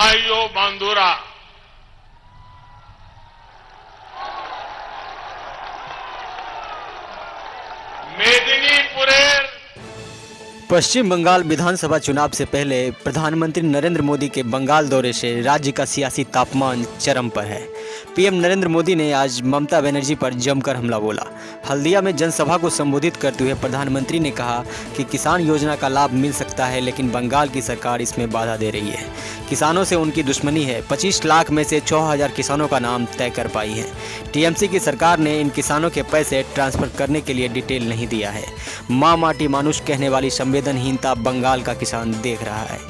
भाइयों बंधुरा, मेदिनीपुरेर पश्चिम बंगाल विधानसभा चुनाव से पहले प्रधानमंत्री नरेंद्र मोदी के बंगाल दौरे से राज्य का सियासी तापमान चरम पर है। पीएम नरेंद्र मोदी ने आज ममता बनर्जी पर जमकर हमला बोला। हल्दिया में जनसभा को संबोधित करते हुए प्रधानमंत्री ने कहा कि किसान योजना का लाभ मिल सकता है, लेकिन बंगाल की सरकार इसमें बाधा दे रही है। किसानों से उनकी दुश्मनी है। 25 लाख में से 6000 किसानों का नाम तय कर पाई है। टीएमसी की सरकार ने इन किसानों के पैसे ट्रांसफर करने के लिए डिटेल नहीं दिया है। माँ माटी मानुष कहने वाली संवेदनहीनता बंगाल का किसान देख रहा है।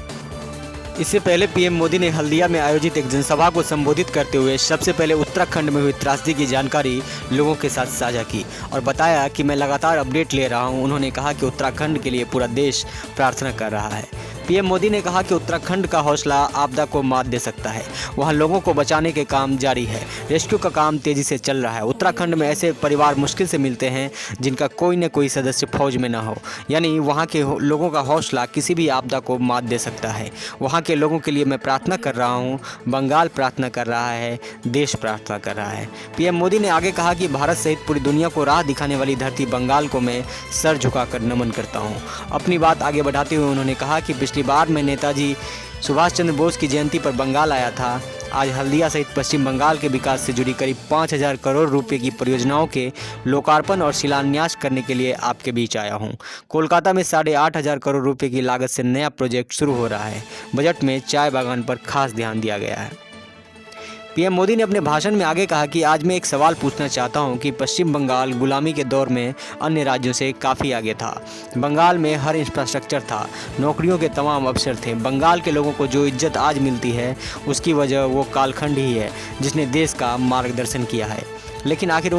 इससे पहले पीएम मोदी ने हल्दिया में आयोजित एक जनसभा को संबोधित करते हुए सबसे पहले उत्तराखंड में हुई त्रासदी की जानकारी लोगों के साथ साझा की और बताया कि मैं लगातार अपडेट ले रहा हूं। उन्होंने कहा कि उत्तराखंड के लिए पूरा देश प्रार्थना कर रहा है। पीएम मोदी ने कहा कि उत्तराखंड का हौसला आपदा को मात दे सकता है। वहां लोगों को बचाने के काम जारी है। रेस्क्यू का काम तेजी से चल रहा है। उत्तराखंड में ऐसे परिवार मुश्किल से मिलते हैं जिनका कोई न कोई सदस्य फौज में ना हो, यानी वहां के लोगों का हौसला किसी भी आपदा को मात दे सकता है। वहां के लोगों के लिए मैं प्रार्थना कर रहा हूं। बंगाल प्रार्थना कर रहा है, देश प्रार्थना कर रहा है। पीएम मोदी ने आगे कहा कि भारत सहित पूरी दुनिया को राह दिखाने वाली धरती बंगाल को मैं सर झुकाकर नमन करता हूं। अपनी बात आगे बढ़ाते हुए उन्होंने कहा कि पिछली बार मैं नेताजी सुभाष चंद्र बोस की जयंती पर बंगाल आया था। आज हल्दिया सहित पश्चिम बंगाल के विकास से जुड़ी करीब 5000 करोड़ रुपए की परियोजनाओं के लोकार्पण और शिलान्यास करने के लिए आपके बीच आया हूं। कोलकाता में 8500 करोड़ रुपए की लागत से नया प्रोजेक्ट शुरू हो रहा है। बजट में चाय बागान पर खास ध्यान दिया गया है। पीएम मोदी ने अपने भाषण में आगे कहा कि आज मैं एक सवाल पूछना चाहता हूं कि पश्चिम बंगाल गुलामी के दौर में अन्य राज्यों से काफ़ी आगे था। बंगाल में हर इंफ्रास्ट्रक्चर था, नौकरियों के तमाम अवसर थे। बंगाल के लोगों को जो इज्जत आज मिलती है उसकी वजह वो कालखंड ही है जिसने देश का मार्गदर्शन किया है। लेकिन आखिर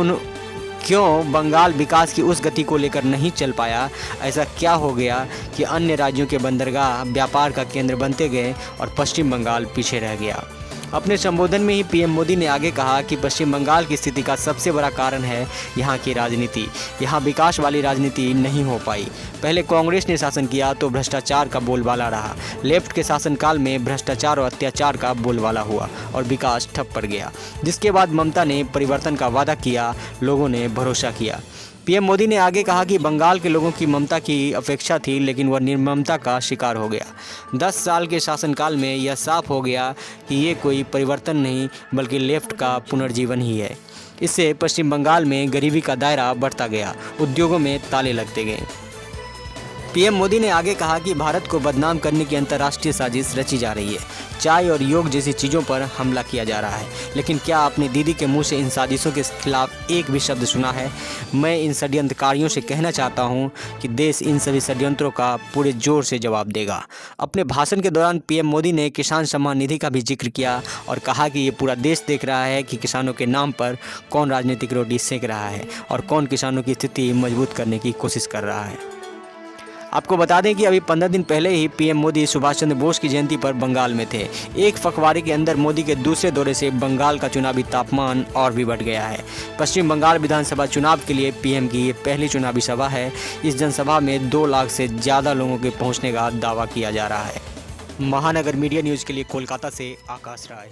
क्यों बंगाल विकास की उस गति को लेकर नहीं चल पाया? ऐसा क्या हो गया कि अन्य राज्यों के बंदरगाह व्यापार का केंद्र बनते गए और पश्चिम बंगाल पीछे रह गया? अपने संबोधन में ही पीएम मोदी ने आगे कहा कि पश्चिम बंगाल की स्थिति का सबसे बड़ा कारण है यहाँ की राजनीति। यहाँ विकास वाली राजनीति नहीं हो पाई। पहले कांग्रेस ने शासन किया तो भ्रष्टाचार का बोलबाला रहा। लेफ्ट के शासनकाल में भ्रष्टाचार और अत्याचार का बोलबाला हुआ और विकास ठप पड़ गया। जिसके बाद ममता ने परिवर्तन का वादा किया, लोगों ने भरोसा किया। पीएम मोदी ने आगे कहा कि बंगाल के लोगों की ममता की अपेक्षा थी, लेकिन वह निर्ममता का शिकार हो गया। 10 साल के शासनकाल में यह साफ हो गया कि ये कोई परिवर्तन नहीं बल्कि लेफ्ट का पुनर्जीवन ही है। इससे पश्चिम बंगाल में गरीबी का दायरा बढ़ता गया, उद्योगों में ताले लगते गए। पीएम मोदी ने आगे कहा कि भारत को बदनाम करने की अंतर्राष्ट्रीय साजिश रची जा रही है। चाय और योग जैसी चीज़ों पर हमला किया जा रहा है। लेकिन क्या आपने दीदी के मुंह से इन साजिशों के खिलाफ एक भी शब्द सुना है? मैं इन षड्यंत्रकारियों से कहना चाहता हूं कि देश इन सभी षड्यंत्रों का पूरे जोर से जवाब देगा। अपने भाषण के दौरान पीएम मोदी ने किसान सम्मान निधि का भी जिक्र किया और कहा कि ये पूरा देश देख रहा है कि किसानों के नाम पर कौन राजनीतिक रोटी सेक रहा है और कौन किसानों की स्थिति मजबूत करने की कोशिश कर रहा है। आपको बता दें कि अभी 15 दिन पहले ही पीएम मोदी सुभाष चंद्र बोस की जयंती पर बंगाल में थे। एक पखवाड़े के अंदर मोदी के दूसरे दौरे से बंगाल का चुनावी तापमान और भी बढ़ गया है। पश्चिम बंगाल विधानसभा चुनाव के लिए पीएम की ये पहली चुनावी सभा है। इस जनसभा में 2 लाख से ज़्यादा लोगों के पहुँचने का दावा किया जा रहा है। महानगर मीडिया न्यूज़ के लिए कोलकाता से आकाश राय।